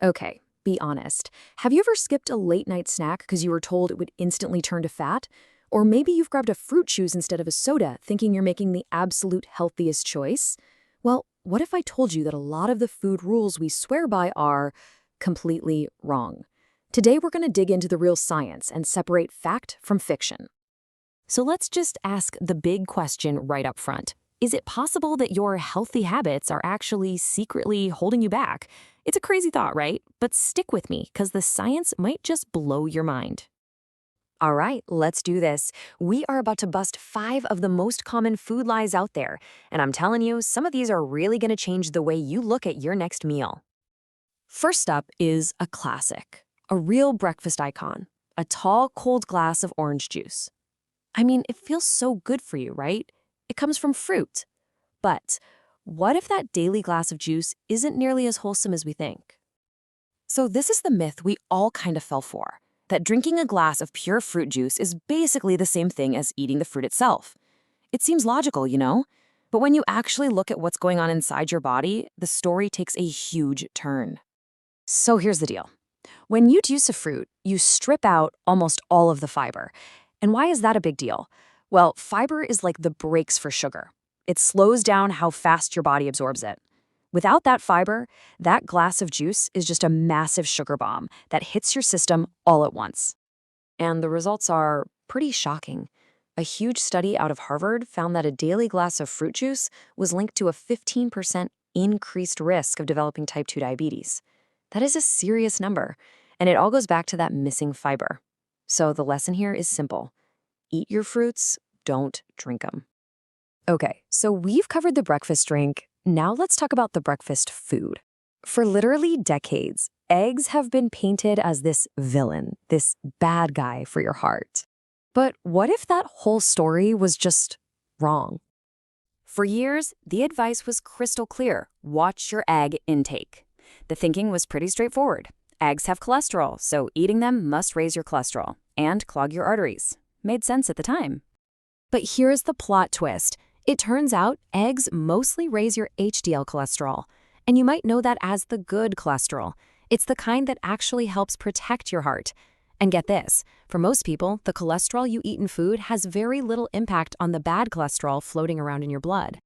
Okay, be honest. Have you ever skipped a late night snack because you were told it would instantly turn to fat? Or maybe you've grabbed a fruit juice instead of a soda, thinking you're making the absolute healthiest choice? Well, what if I told you that a lot of the food rules we swear by are completely wrong? Today, we're going to dig into the real science and separate fact from fiction. So let's just ask the big question right up front. Is it possible that your healthy habits are actually secretly holding you back? It's a crazy thought, right? But stick with me, because the science might just blow your mind. All right, let's do this. We are about to bust 5 of the most common food lies out there. And I'm telling you, some of these are really going to change the way you look at your next meal. First up is a classic, a real breakfast icon, a tall, cold glass of orange juice. I mean, it feels so good for you, right? It comes from fruit. But what if that daily glass of juice isn't nearly as wholesome as we think? So this is the myth we all kind of fell for, that drinking a glass of pure fruit juice is basically the same thing as eating the fruit itself. It seems logical, you know? But when you actually look at what's going on inside your body, the story takes a huge turn. So here's the deal. When you juice a fruit, you strip out almost all of the fiber. And why is that a big deal? Well, fiber is like the brakes for sugar. It slows down how fast your body absorbs it. Without that fiber, that glass of juice is just a massive sugar bomb that hits your system all at once. And the results are pretty shocking. A huge study out of Harvard found that a daily glass of fruit juice was linked to a 15% increased risk of developing type 2 diabetes. That is a serious number, and it all goes back to that missing fiber. So the lesson here is simple. Eat your fruits, don't drink them. Okay, so we've covered the breakfast drink. Now let's talk about the breakfast food. For literally decades, eggs have been painted as this villain, this bad guy for your heart. But what if that whole story was just wrong? For years, the advice was crystal clear. Watch your egg intake. The thinking was pretty straightforward. Eggs have cholesterol, so eating them must raise your cholesterol and clog your arteries. Made sense at the time. But here's the plot twist. It turns out eggs mostly raise your HDL cholesterol, and you might know that as the good cholesterol. It's the kind that actually helps protect your heart. And get this, for most people, the cholesterol you eat in food has very little impact on the bad cholesterol floating around in your blood.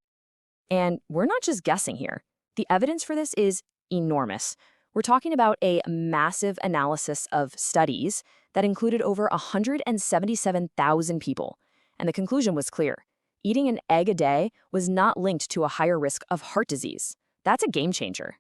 And we're not just guessing here. The evidence for this is enormous. We're talking about a massive analysis of studies that included over 177,000 people. And the conclusion was clear. Eating an egg a day was not linked to a higher risk of heart disease. That's a game changer.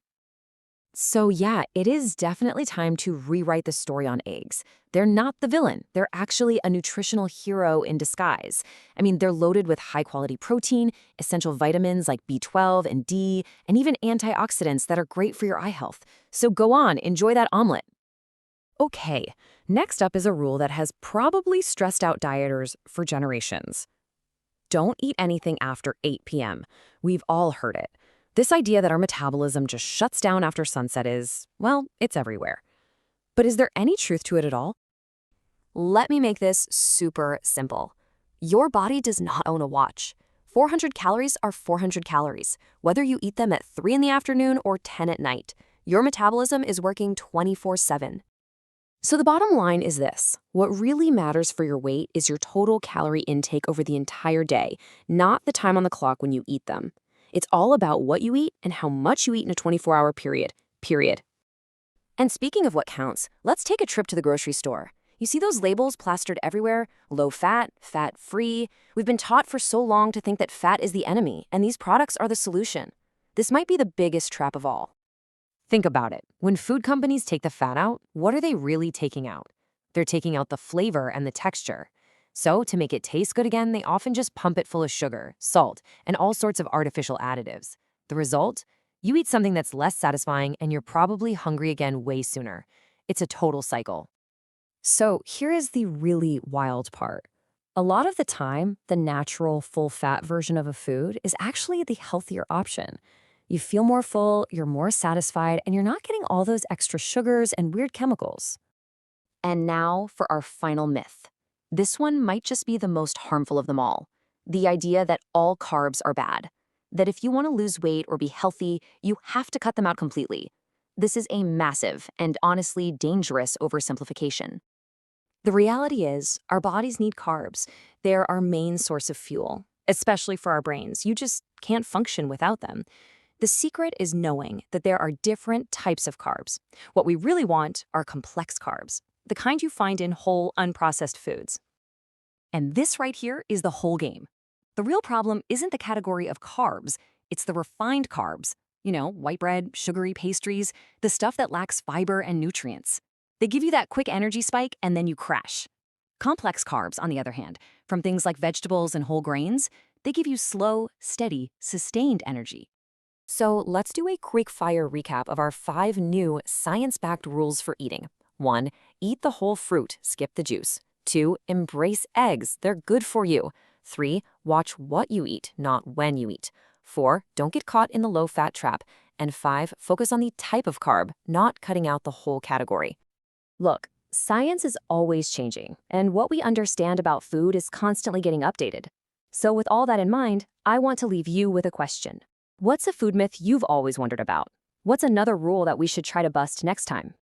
So yeah, it is definitely time to rewrite the story on eggs. They're not the villain. They're actually a nutritional hero in disguise. I mean, they're loaded with high-quality protein, essential vitamins like B12 and D, and even antioxidants that are great for your eye health. So go on, enjoy that omelet. Okay, next up is a rule that has probably stressed out dieters for generations. Don't eat anything after 8 p.m. We've all heard it. This idea that our metabolism just shuts down after sunset is, well, it's everywhere. But is there any truth to it at all? Let me make this super simple. Your body does not own a watch. 400 calories are 400 calories, whether you eat them at 3 in the afternoon or 10 at night. Your metabolism is working 24/7. So the bottom line is this. What really matters for your weight is your total calorie intake over the entire day, not the time on the clock when you eat them. It's all about what you eat and how much you eat in a 24-hour period. And speaking of what counts, let's take a trip to the grocery store. You see those labels plastered everywhere? Low fat, fat-free. We've been taught for so long to think that fat is the enemy, and these products are the solution. This might be the biggest trap of all. Think about it. When food companies take the fat out, what are they really taking out? They're taking out the flavor and the texture. So to make it taste good again, they often just pump it full of sugar, salt, and all sorts of artificial additives. The result? You eat something that's less satisfying and you're probably hungry again way sooner. It's a total cycle. So here is the really wild part. A lot of the time, the natural, full-fat version of a food is actually the healthier option. You feel more full, you're more satisfied, and you're not getting all those extra sugars and weird chemicals. And now for our final myth. This one might just be the most harmful of them all. The idea that all carbs are bad. That if you want to lose weight or be healthy, you have to cut them out completely. This is a massive and honestly dangerous oversimplification. The reality is, our bodies need carbs. They're our main source of fuel, especially for our brains. You just can't function without them. The secret is knowing that there are different types of carbs. What we really want are complex carbs, the kind you find in whole, unprocessed foods. And this right here is the whole game. The real problem isn't the category of carbs, it's the refined carbs. You know, white bread, sugary pastries, the stuff that lacks fiber and nutrients. They give you that quick energy spike and then you crash. Complex carbs, on the other hand, from things like vegetables and whole grains, they give you slow, steady, sustained energy. So let's do a quick-fire recap of our 5 new science-backed rules for eating. 1. Eat the whole fruit, skip the juice. 2. Embrace eggs, they're good for you. 3. Watch what you eat, not when you eat. 4. Don't get caught in the low-fat trap. And 5. Focus on the type of carb, not cutting out the whole category. Look, science is always changing, and what we understand about food is constantly getting updated. So with all that in mind, I want to leave you with a question. What's a food myth you've always wondered about? What's another rule that we should try to bust next time?